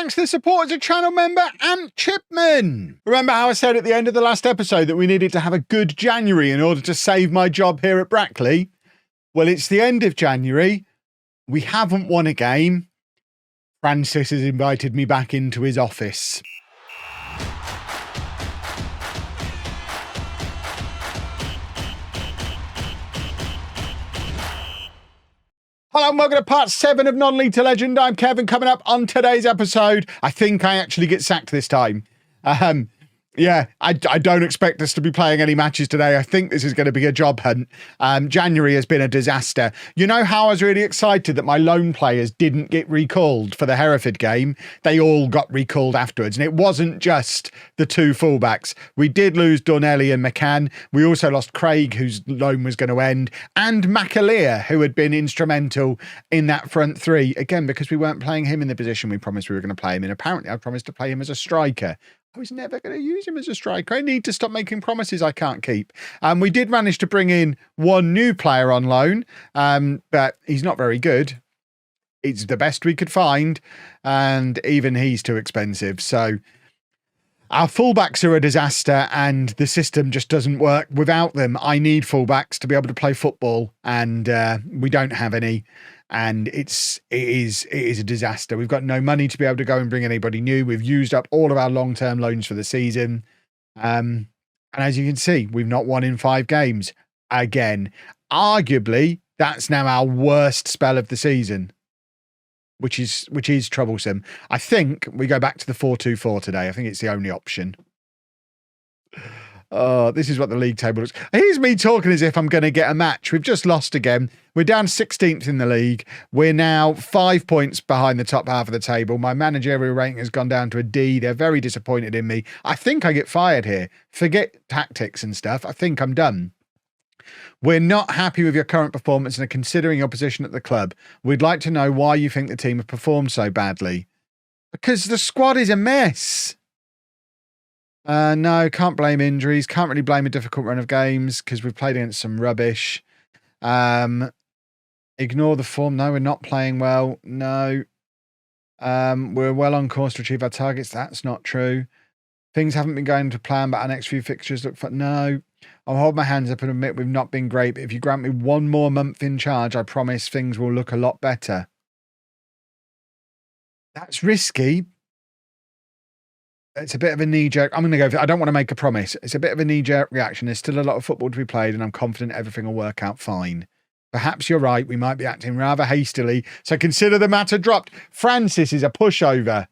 Thanks to the support as a channel member, Ant Chipman. Remember how I said at the end of the last episode that we needed to have a good January in order to save my job here at Brackley? Well, it's the end of January. We haven't won a game. Francis has invited me back into his office. Hello and welcome to part 7 of Non-League to Legend. I'm Kevin. Coming up on today's episode, I think I actually get sacked this time. Yeah, I don't expect us to be playing any matches today. I think this is going to be a job hunt. January has been a disaster. You know how I was really excited that my loan players didn't get recalled for the Hereford game? They all got recalled afterwards. And it wasn't just the two fullbacks. We did lose Donnelly and McCann. We also lost Craig, whose loan was going to end, and McAleer, who had been instrumental in that front three. Again, because we weren't playing him in the position we promised we were going to play him in. Apparently, I promised to play him as a striker. I was never going to use him as a striker. I need to stop making promises I can't keep. We did manage to bring in one new player on loan, but he's not very good. It's the best we could find, and even he's too expensive. So our fullbacks are a disaster, and the system just doesn't work without them. I need fullbacks to be able to play football, and we don't have any. And it is a disaster. We've got no money to be able to go and bring anybody new. We've used up all of our long-term loans for the season. And as you can see, we've not won in 5 games. Again, arguably, that's now our worst spell of the season, which is troublesome. I think we go back to the 4-2-4 today. I think it's the only option. Oh, this is what the league table looks. Here's me talking as if I'm going to get a match. We've just lost again. We're down 16th in the league. We're now 5 points behind the top half of the table. My managerial rating has gone down to a D. They're very disappointed in me. I think I get fired here. Forget tactics and stuff. I think I'm done. We're not happy with your current performance and are considering your position at the club. We'd like to know why you think the team have performed so badly. Because the squad is a mess. No, can't blame injuries. Can't really blame a difficult run of games because we've played against some rubbish. Ignore the form. No, we're not playing well. No. We're well on course to achieve our targets. That's not true. Things haven't been going to plan, but our next few fixtures look for... No. I'll hold my hands up and admit we've not been great, but if you grant me one more month in charge, I promise things will look a lot better. That's risky. It's a bit of a knee-jerk. I'm going to go. I don't want to make a promise. It's a bit of a knee-jerk reaction. There's still a lot of football to be played, and I'm confident everything will work out fine. Perhaps you're right. We might be acting rather hastily, so consider the matter dropped. Francis is a pushover.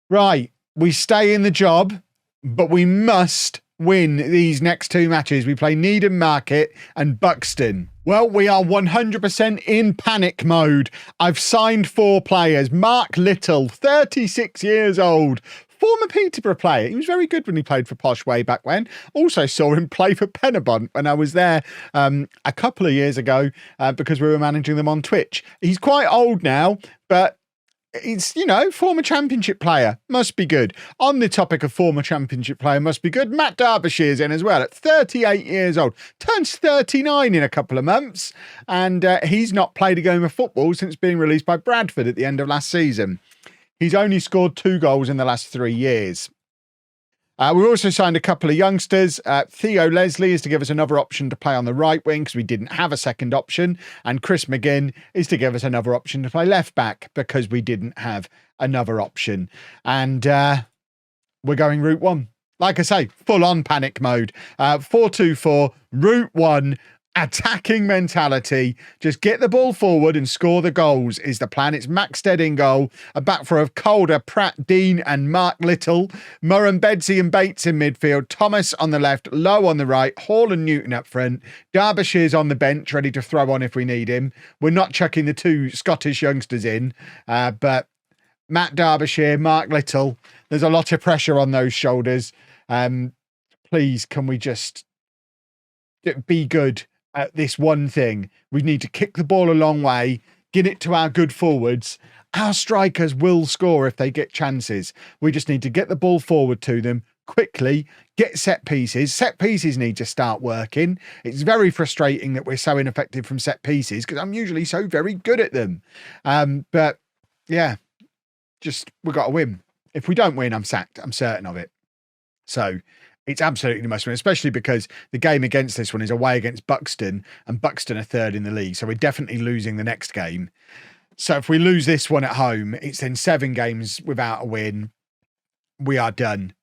Right. We stay in the job, but we must win these next 2 matches. We play Needham Market and Buxton. Well, we are 100% in panic mode. I've signed 4 players. Mark Little, 36 years old. Former Peterborough player. He was very good when he played for Posh way back when. Also saw him play for Penabont when I was there a couple of years ago because we were managing them on Twitch. He's quite old now, but it's, you know, former Championship player. Must be good. On the topic of former Championship player must be good, Matt Derbyshire's in as well at 38 years old. Turns 39 in a couple of months. And he's not played a game of football since being released by Bradford at the end of last season. He's only scored 2 goals in the last 3 years. We also signed a couple of youngsters. Theo Leslie is to give us another option to play on the right wing because we didn't have a second option. And Chris McGinn is to give us another option to play left back because we didn't have another option. And we're going route 1. Like I say, full on panic mode. 4-2-4, route 1. Attacking mentality. Just get the ball forward and score the goals is the plan. It's Maxted in goal. A back four of Calder, Pratt, Dean and Mark Little. Murren, Bedsy and Bates in midfield. Thomas on the left, Lowe on the right. Hall and Newton up front. Derbyshire's on the bench, ready to throw on if we need him. We're not chucking the 2 Scottish youngsters in, but Matt Derbyshire, Mark Little, there's a lot of pressure on those shoulders. Please, can we just be good at this one thing? We need to kick the ball a long way, get it to our good forwards. Our strikers will score if they get chances. We just need to get the ball forward to them quickly, get set pieces. Set pieces need to start working. It's very frustrating that we're so ineffective from set pieces because I'm usually so very good at them. But yeah, we've got to win. If we don't win, I'm sacked. I'm certain of it. So it's absolutely must win, especially because the game against this one is away against Buxton, and Buxton are third in the league. So we're definitely losing the next game. So if we lose this one at home, it's then 7 games without a win. We are done.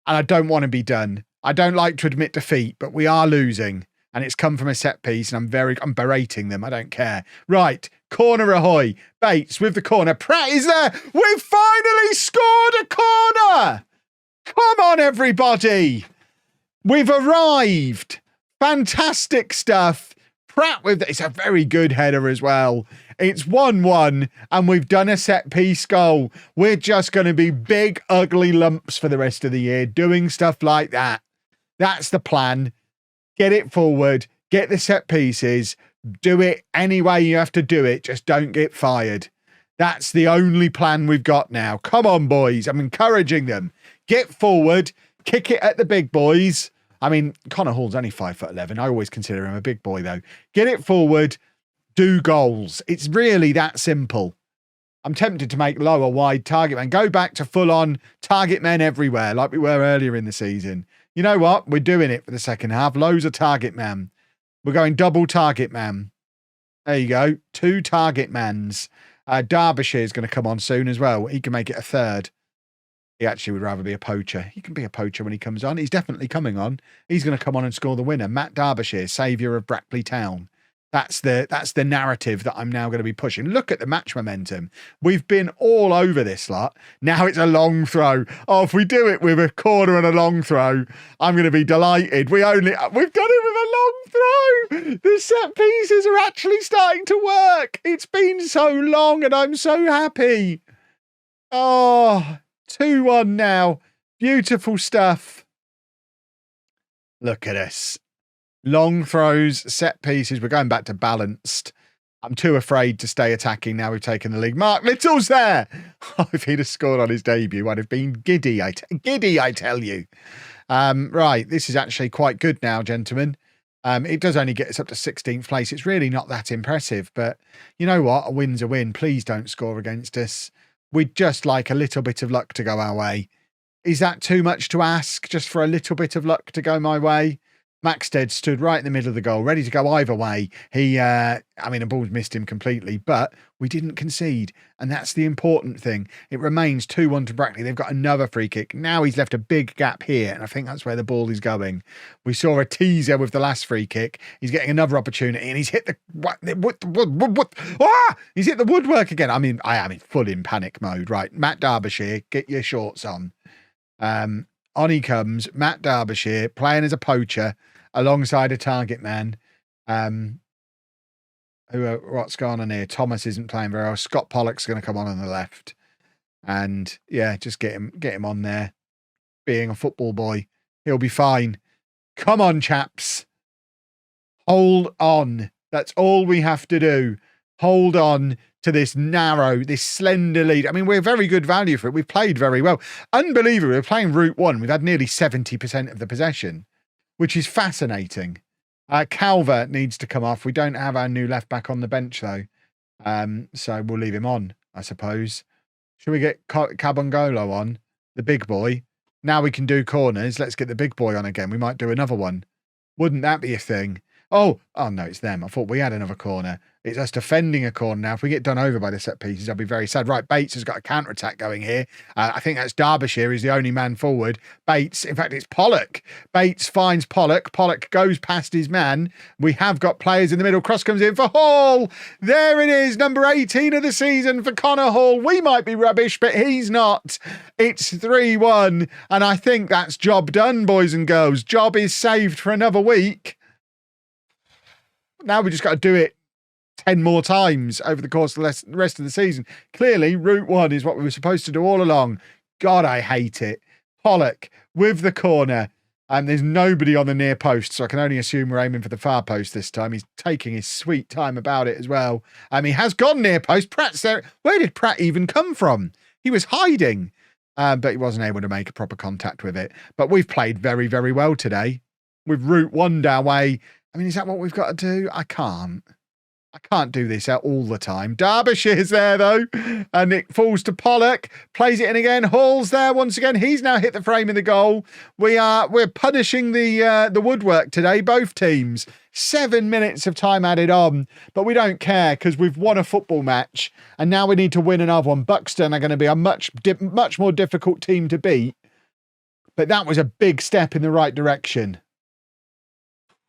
And I don't want to be done. I don't like to admit defeat, but we are losing. And it's come from a set piece, and I'm berating them. I don't care. Right. Corner ahoy. Bates with the corner. Pratt is there. We've finally scored a corner. Come on, everybody. We've arrived. Fantastic stuff. Pratt with it's a very good header as well. It's 1-1 and we've done a set piece goal. We're just going to be big, ugly lumps for the rest of the year doing stuff like that. That's the plan. Get it forward. Get the set pieces. Do it any way you have to do it. Just don't get fired. That's the only plan we've got now. Come on, boys. I'm encouraging them. Get forward. Kick it at the big boys. I mean, Connor Hall's only 5'11". I always consider him a big boy, though. Get it forward. Do goals. It's really that simple. I'm tempted to make lower wide target man. Go back to full on target men everywhere like we were earlier in the season. You know what? We're doing it for the second half. Loads of target man. We're going double target man. There you go. 2 target mans. Derbyshire's going to come on soon as well. He can make it a third. He actually would rather be a poacher. He can be a poacher when he comes on. He's definitely coming on. He's going to come on and score the winner. Matt Derbyshire, saviour of Brackley Town. That's the narrative that I'm now going to be pushing. Look at the match momentum. We've been all over this lot. Now it's a long throw. Oh, if we do it with a corner and a long throw, I'm going to be delighted. We've done it with a long throw. The set pieces are actually starting to work. It's been so long and I'm so happy. Oh, 2-1 now. Beautiful stuff. Look at us. Long throws, set pieces. We're going back to balanced. I'm too afraid to stay attacking now we've taken the league. Mark Little's there. Oh, if he'd have scored on his debut, I'd have been giddy. I tell you. Right, this is actually quite good now, gentlemen. It does only get us up to 16th place. It's really not that impressive, but you know what? A win's a win. Please don't score against us. We'd just like a little bit of luck to go our way. Is that too much to ask, just for a little bit of luck to go my way? Maxted stood right in the middle of the goal, ready to go either way. The ball's missed him completely, but we didn't concede. And that's the important thing. It remains 2-1 to Brackley. They've got another free kick. Now he's left a big gap here, and I think that's where the ball is going. We saw a teaser with the last free kick. He's getting another opportunity, and he's hit he's hit the woodwork again. I mean, I am full in panic mode. Right, Matt Derbyshire, get your shorts on. On he comes, Matt Derbyshire, playing as a poacher alongside a target man. What's going on here? Thomas isn't playing very well. Scott Pollock's going to come on the left. And yeah, just get him on there. Being a football boy, he'll be fine. Come on, chaps. Hold on. That's all we have to do. Hold on to this slender lead. I mean, we're very good value for it. We've played very well. Unbelievable. We're playing Route 1. We've had nearly 70% of the possession, which is fascinating. Calvert needs to come off. We don't have our new left back on the bench, though. So we'll leave him on, I suppose. Should we get Cabangolo on, the big boy? Now we can do corners. Let's get the big boy on again. We might do another one. Wouldn't that be a thing? Oh no, it's them. I thought we had another corner. It's us defending a corner now. If we get done over by the set pieces, I'll be very sad. Right, Bates has got a counter-attack going here. I think that's Derbyshire. He's the only man forward. Bates, in fact, it's Pollock. Bates finds Pollock. Pollock goes past his man. We have got players in the middle. Cross comes in for Hall. There it is, number 18 of the season for Connor Hall. We might be rubbish, but he's not. It's 3-1, and I think that's job done, boys and girls. Job is saved for another week. Now we just got to do it 10 more times over the course of the rest of the season. Clearly, Route 1 is what we were supposed to do all along. God, I hate it. Pollock with the corner. And there's nobody on the near post, so I can only assume we're aiming for the far post this time. He's taking his sweet time about it as well. He has gone near post. Pratt's there. Where did Pratt even come from? He was hiding, but he wasn't able to make a proper contact with it. But we've played very, very well today. With Route 1 our way. I mean, is that what we've got to do? I can't. I can't do this all the time. Derbyshire's there, though. And it falls to Pollock. Plays it in again. Hall's there once again. He's now hit the frame in the goal. We're punishing the woodwork today, both teams. 7 minutes of time added on. But we don't care because we've won a football match. And now we need to win another one. Buxton are going to be a much more difficult team to beat. But that was a big step in the right direction.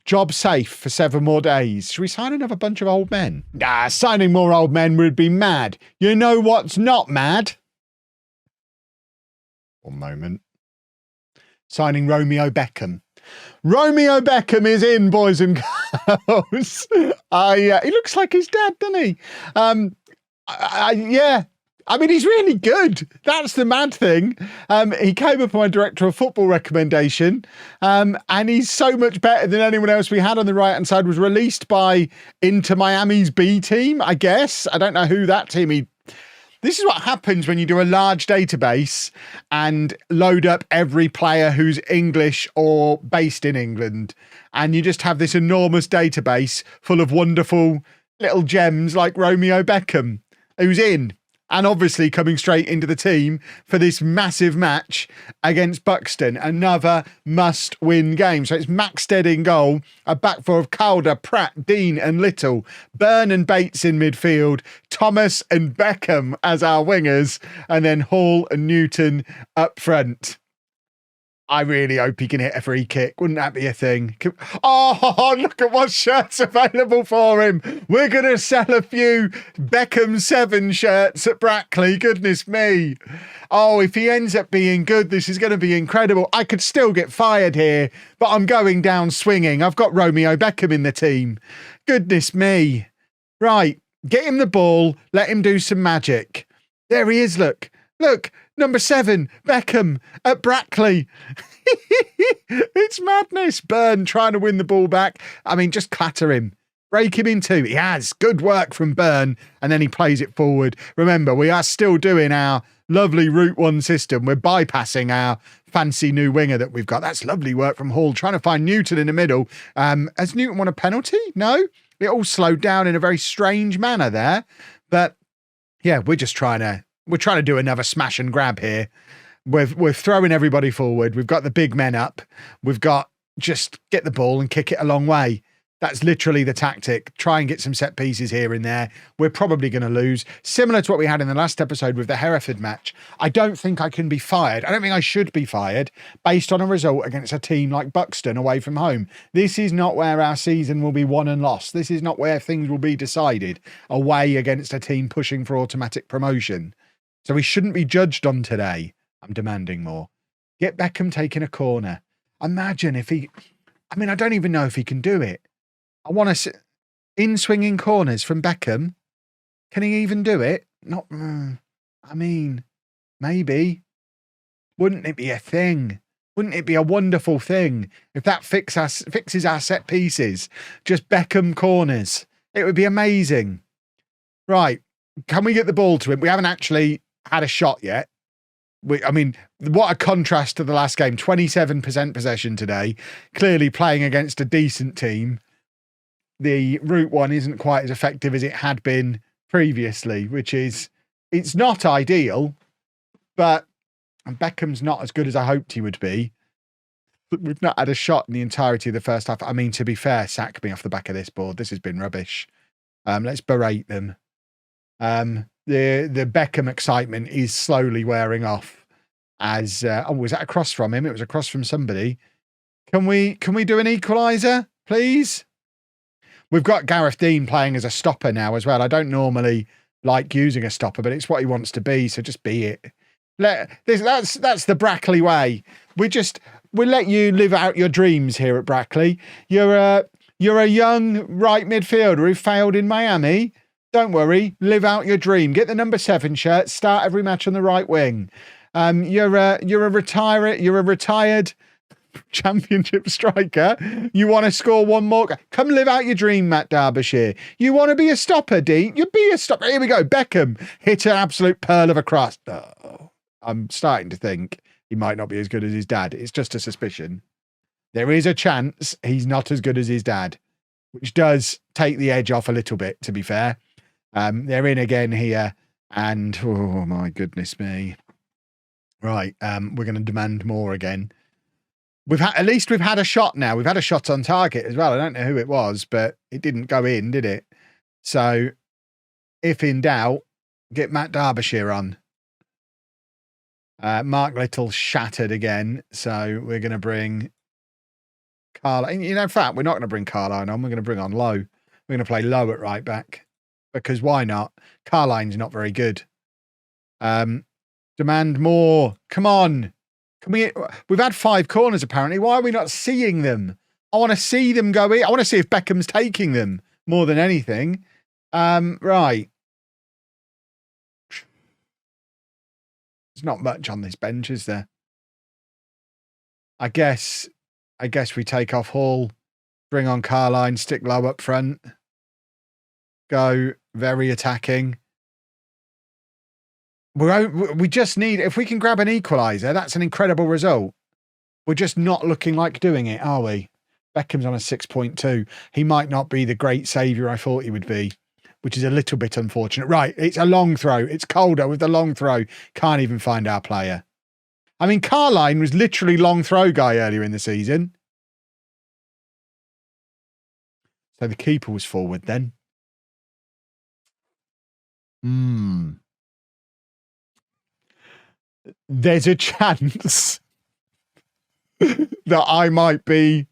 Job safe for 7 more days. Should we sign another bunch of old men? Nah, signing more old men would be mad. You know what's not mad? One moment. Signing Romeo Beckham. Romeo Beckham is in, boys and girls. He looks like his dad, doesn't he? Yeah. I mean, he's really good. That's the mad thing. He came up on my director of football recommendation, and he's so much better than anyone else we had on the right-hand side. Was released by Inter Miami's B team, I guess. I don't know who that team This is what happens when you do a large database and load up every player who's English or based in England. And you just have this enormous database full of wonderful little gems like Romeo Beckham, who's in. And obviously coming straight into the team for this massive match against Buxton. Another must-win game. So it's Maxted in goal, a back four of Calder, Pratt, Dean and Little, Byrne and Bates in midfield, Thomas and Beckham as our wingers, and then Hall and Newton up front. I really hope he can hit a free kick. Wouldn't that be a thing? Oh, look at what shirts available for him. We're going to sell a few Beckham 7 shirts at Brackley. Goodness me. Oh, if he ends up being good, this is going to be incredible. I could still get fired here, but I'm going down swinging. I've got Romeo Beckham in the team. Goodness me. Right, get him the ball. Let him do some magic. There he is, look. Look. Number 7, Beckham at Brackley. It's madness. Byrne trying to win the ball back. I mean, just clatter him. Break him in two. He has. Good work from Byrne. And then he plays it forward. Remember, we are still doing our lovely Route 1 system. We're bypassing our fancy new winger that we've got. That's lovely work from Hall. Trying to find Newton in the middle. Has Newton won a penalty? No. It all slowed down in a very strange manner there. But yeah, we're trying to do another smash and grab here. We're throwing everybody forward. We've got the big men up. We've got just get the ball and kick it a long way. That's literally the tactic. Try and get some set pieces here and there. We're probably going to lose. Similar to what we had in the last episode with the Hereford match. I don't think I can be fired. I don't think I should be fired based on a result against a team like Buxton away from home. This is not where our season will be won and lost. This is not where things will be decided away against a team pushing for automatic promotion. So we shouldn't be judged on today. I'm demanding more. Get Beckham taking a corner. Imagine if he... I mean, I don't even know if he can do it. I want to... In-swinging corners from Beckham. Can he even do it? Not... I mean, maybe. Wouldn't it be a thing? Wouldn't it be a wonderful thing if that fixes our set pieces? Just Beckham corners. It would be amazing. Right. Can we get the ball to him? We haven't actually had a shot yet. I mean, what a contrast to the last game. 27% possession today. Clearly playing against a decent team. The Route 1 isn't quite as effective as it had been previously, which is, it's not ideal, but Beckham's not as good as I hoped he would be. We've not had a shot in the entirety of the first half. I mean, to be fair, sack me off the back of this board. This has been rubbish. Let's berate them. The Beckham excitement is slowly wearing off as was that across from him? It was across from somebody. Can we do an equaliser, please? We've got Gareth Dean playing as a stopper now as well. I don't normally like using a stopper, but it's what he wants to be, so just be it. That's the Brackley way. We'll let you live out your dreams here at Brackley. You're a young right midfielder who failed in Miami. Don't worry, live out your dream. Get the number 7 shirt. Start every match on the right wing. You're a retired championship striker. You want to score one more? Come live out your dream, Matt Derbyshire. You want to be a stopper, Dean? You be a stopper. Here we go. Beckham hit an absolute pearl of a cross. Oh, I'm starting to think he might not be as good as his dad. It's just a suspicion. There is a chance he's not as good as his dad. which does take the edge off a little bit, to be fair. They're in again here, and oh my goodness me. Right, we're going to demand more again. At least we've had a shot now. We've had a shot on target as well. I don't know who it was, but it didn't go in, did it? So if in doubt, get Matt Derbyshire on. Mark Little shattered again, so we're going to bring Carline. You know, in fact, we're not going to bring Carline on. We're going to bring on Lowe. We're going to play Lowe at right back, because why not? Carline's not very good. Demand more. Come on. Can we? We've had 5 corners apparently. Why are we not seeing them? I want to see them go in. I want to see if Beckham's taking them more than anything. Right. There's not much on this bench, is there? I guess we take off Hall, bring on Carline, stick Low up front, go very attacking. We just need, if we can grab an equaliser, that's an incredible result. We're just not looking like doing it, are we? Beckham's on a 6.2. He might not be the great saviour I thought he would be, which is a little bit unfortunate. Right, it's a long throw. It's colder with the long throw. Can't even find our player. I mean, Carline was literally long throw guy earlier in the season. So the keeper was forward then. There's a chance that I might be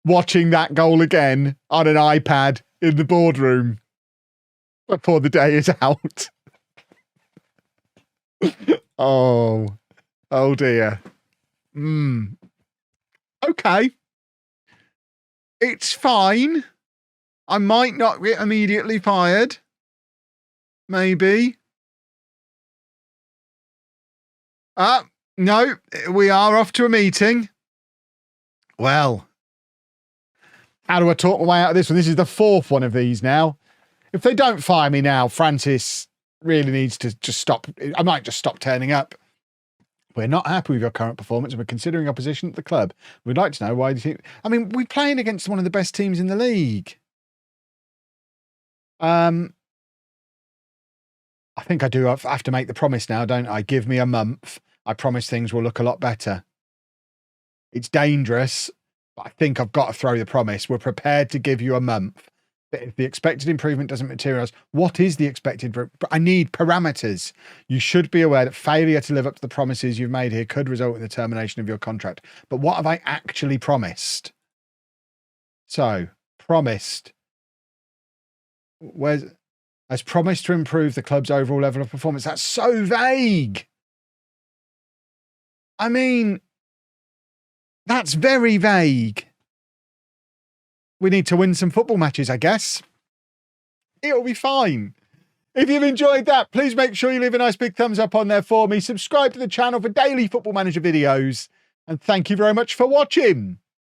watching that goal again on an iPad in the boardroom before the day is out. Oh dear. Okay. It's fine. I might not get immediately fired. Maybe. No, we are off to a meeting. Well, how do I talk my way out of this one? This is the 4th one of these now. If they don't fire me now, Francis really needs to just stop. I might just stop turning up. We're not happy with your current performance and we're considering opposition at the club. We'd like to know why do you think... I mean, we're playing against one of the best teams in the league. I think I do have to make the promise now, don't I? Give me a month. I promise things will look a lot better. It's dangerous, but I think I've got to throw the promise. We're prepared to give you a month. If the expected improvement doesn't materialise, what is the expected? I need parameters. You should be aware that failure to live up to the promises you've made here could result in the termination of your contract. But what have I actually promised? So, promised. Has promised to improve the club's overall level of performance. That's so vague. I mean, that's very vague. We need to win some football matches, I guess. It'll be fine. If you've enjoyed that, please make sure you leave a nice big thumbs up on there for me. Subscribe to the channel for daily Football Manager videos. And thank you very much for watching.